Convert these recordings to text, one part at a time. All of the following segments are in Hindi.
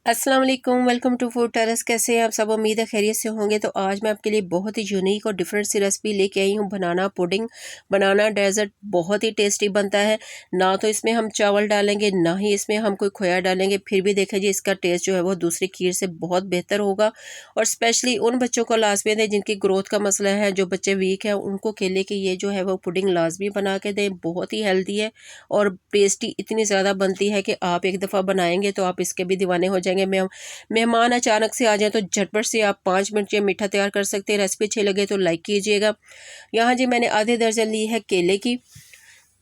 अस्सलाम वालेकुम, वेलकम टू फूड टेरेस। कैसे हैं आप सब? उम्मीद है खैरियत से होंगे। तो आज मैं आपके लिए बहुत ही यूनिक और डिफरेंट सी रेसिपी लेके आई हूँ, बनाना पुडिंग। बनाना डेजर्ट बहुत ही टेस्टी बनता है। ना तो इसमें हम चावल डालेंगे, ना ही इसमें हम कोई खोया डालेंगे, फिर भी देखा जी इसका टेस्ट जो है वो दूसरी खीर से बहुत बेहतर होगा। और स्पेशली उन बच्चों को लाजमी दें जिनकी ग्रोथ का मसला है, जो बच्चे वीक हैं, उनको केले की ये जो है वो पुडिंग लाजमी बना के दें। बहुत ही हेल्दी है और टेस्टी इतनी ज़्यादा बनती है कि आप एक दफ़ा बनाएंगे तो आप इसके भी दीवाने हो जाएंगे। मेहमान अचानक से आ जाए तो झटपट से आप 5 मिनट में मीठा तैयार कर सकते हैं। रेसिपी अच्छी लगे तो लाइक कीजिएगा। यहाँ जी मैंने आधे दर्जन ली है केले की,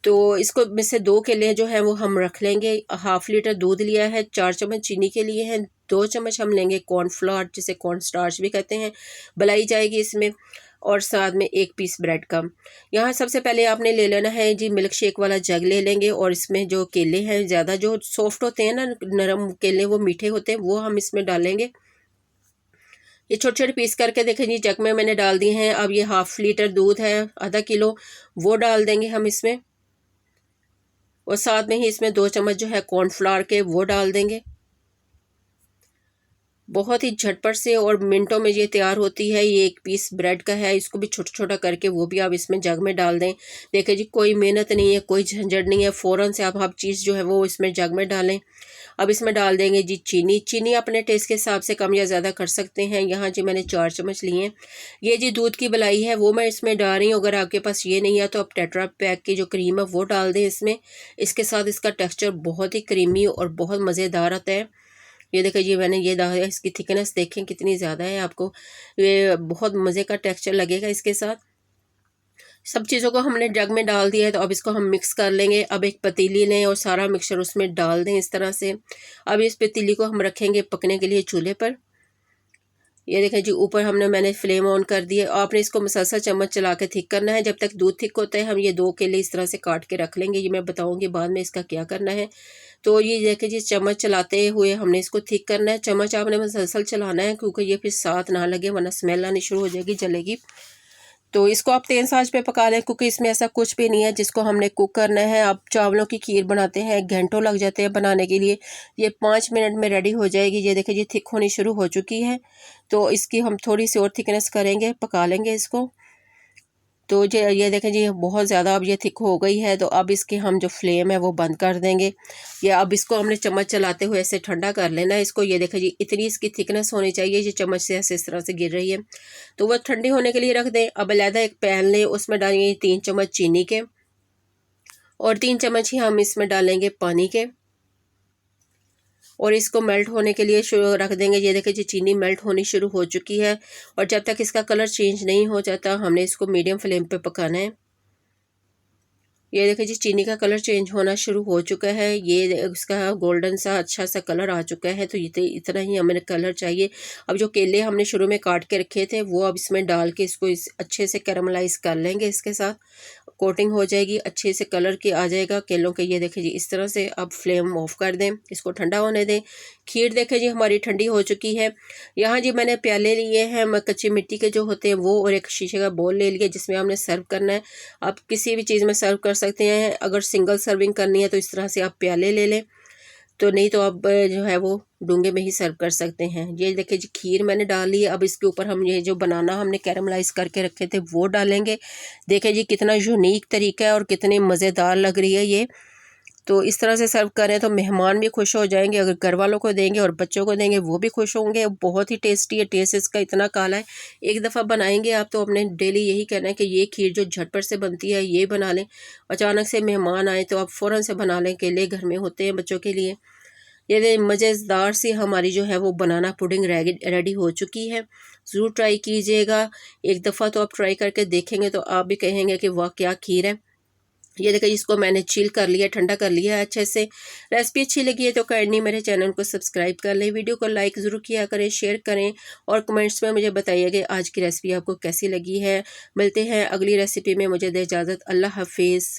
तो इसको में से 2 केले जो हैं वो हम रख लेंगे। हाफ लीटर दूध लिया है, 4 चम्मच चीनी के लिए हैं, 2 चम्मच हम लेंगे कॉर्नफ्लोर जिसे कॉर्न स्टार्च भी कहते हैं, मलाई जाएगी इसमें, और साथ में 1 पीस ब्रेड का। यहाँ सबसे पहले आपने ले लेना है जी मिल्क शेक वाला जग ले लेंगे, और इसमें जो केले हैं ज़्यादा जो सॉफ्ट होते हैं ना, नरम केले वो मीठे होते हैं, वो हम इसमें डालेंगे। ये छोटे छोटे पीस करके देखें जी जग में मैंने डाल दिए हैं। अब ये हाफ लीटर दूध है, आधा किलो, वो डाल देंगे हम इसमें, और साथ में ही इसमें 2 चम्मच जो है कॉर्नफ्लावर के वो डाल देंगे। बहुत ही झटपट से और मिनटों में ये तैयार होती है। ये 1 पीस ब्रेड का है, इसको भी छोटा छोटा करके वो भी आप इसमें जग में डाल दें। देखिए जी कोई मेहनत नहीं है, कोई झंझट नहीं है, फ़ौरन से आप हर चीज़ जो है वो इसमें जग में डालें। अब इसमें डाल देंगे जी चीनी। चीनी अपने टेस्ट के हिसाब से कम या ज़्यादा कर सकते हैं। यहाँ जी मैंने 4 चम्मच लिए हैं। ये जी दूध की मलाई है वो मैं इसमें डाल रही हूँ। अगर आपके पास ये नहीं है तो आप टेट्रा पैक की जो क्रीम है वो डाल दें इसमें। इसके साथ इसका टेक्स्चर बहुत ही क्रीमी और बहुत मज़ेदार आता है। ये देखिए जी मैंने ये डाला, इसकी थिकनेस देखें कितनी ज़्यादा है, आपको ये बहुत मज़े का टेक्सचर लगेगा इसके साथ। सब चीज़ों को हमने जग में डाल दिया है, तो अब इसको हम मिक्स कर लेंगे। अब एक पतीली लें और सारा मिक्सचर उसमें डाल दें इस तरह से। अब इस पतीली को हम रखेंगे पकने के लिए चूल्हे पर। ये देखें जी ऊपर मैंने फ्लेम ऑन कर दिया। आपने इसको मसलसल चम्मच चला के थिक करना है। जब तक दूध थिक होता है हम ये 2 केले इस तरह से काट के रख लेंगे। ये मैं बताऊंगी बाद में इसका क्या करना है। तो ये देखें जी चम्मच चलाते हुए हमने इसको थिक करना है। चम्मच आपने मसलसल चलाना है क्योंकि ये फिर साथ ना लगे, वरना स्मेल आनी शुरू हो जाएगी, जलेगी। तो इसको आप तेज आंच पे पका लें क्योंकि इसमें ऐसा कुछ भी नहीं है जिसको हमने कुक करना है। आप चावलों की खीर बनाते हैं, घंटों लग जाते हैं बनाने के लिए, ये 5 मिनट में रेडी हो जाएगी। ये देखिए जी थिक होनी शुरू हो चुकी है, तो इसकी हम थोड़ी सी और थिकनेस करेंगे, पका लेंगे इसको। तो ये देखें जी बहुत ज़्यादा अब ये थिक हो गई है, तो अब इसकी हम जो फ्लेम है वो बंद कर देंगे। या अब इसको हमने चम्मच चलाते हुए ऐसे ठंडा कर लेना है इसको। ये देखें जी इतनी इसकी थिकनेस होनी चाहिए, ये चम्मच से ऐसे इस तरह से गिर रही है, तो वह ठंडी होने के लिए रख दें। अब अलहदा एक पैन लें, उसमें डालेंगे 3 चम्मच चीनी के, और 3 चम्मच ही हम इसमें डालेंगे पानी के, और इसको मेल्ट होने के लिए शुरू रख देंगे। ये देखिए जी चीनी मेल्ट होनी शुरू हो चुकी है, और जब तक इसका कलर चेंज नहीं हो जाता हमने इसको मीडियम फ्लेम पे पकाना है। ये देखिए जी चीनी का कलर चेंज होना शुरू हो चुका है, ये इसका गोल्डन सा अच्छा सा कलर आ चुका है, तो ये इतना ही हमें कलर चाहिए। अब जो केले हमने शुरू में काट के रखे थे वो अब इसमें डाल के इसको अच्छे से कैरमलाइज कर लेंगे। इसके साथ कोटिंग हो जाएगी, अच्छे से कलर के आ जाएगा केलों के। ये देखिए जी इस तरह से। अब फ्लेम ऑफ कर दें, इसको ठंडा होने दें। खीर देखें जी हमारी ठंडी हो चुकी है। यहाँ जी मैंने प्याले लिए हैं कच्ची मिट्टी के जो होते हैं वो, और एक शीशे का बोल ले लिया जिसमें हमने सर्व करना है। आप किसी भी चीज़ में सर्व कर सकते हैं। अगर सिंगल सर्विंग करनी है तो इस तरह से आप प्याले ले लें, तो नहीं तो आप जो है वो डूंगे में ही सर्व कर सकते हैं। ये देखिए जी खीर मैंने डाल ली है। अब इसके ऊपर हम ये जो बनाना हमने कैरमलाइज करके रखे थे वो डालेंगे। देखिए जी कितना यूनिक तरीका है और कितनी मज़ेदार लग रही है ये। तो इस तरह से सर्व करें तो मेहमान भी खुश हो जाएंगे, अगर घर वालों को देंगे और बच्चों को देंगे वो भी खुश होंगे। बहुत ही टेस्टी है, टेस्ट इसका इतना काला है। एक दफ़ा बनाएंगे आप तो अपने डेली यही कहना है कि ये खीर जो झटपट से बनती है ये बना लें। अचानक से मेहमान आए तो आप फ़ौरन से बना लें, केले घर में होते हैं बच्चों के लिए। ये मज़ेदार सी हमारी जो है वो बनाना पुडिंग रेडी हो चुकी है। ज़रूर ट्राई कीजिएगा। एक दफ़ा तो आप ट्राई करके देखेंगे तो आप भी कहेंगे कि वाह क्या खीर है। ये देखिए इसको मैंने चिल कर लिया, ठंडा कर लिया है अच्छे से। रेसिपी अच्छी लगी है तो काइंडली मेरे चैनल को सब्सक्राइब कर लें, वीडियो को लाइक ज़रूर किया करें, शेयर करें, और कमेंट्स में मुझे बताइए कि आज की रेसिपी आपको कैसी लगी है। मिलते हैं अगली रेसिपी में, मुझे दे इजाज़त। अल्लाह हाफिज़।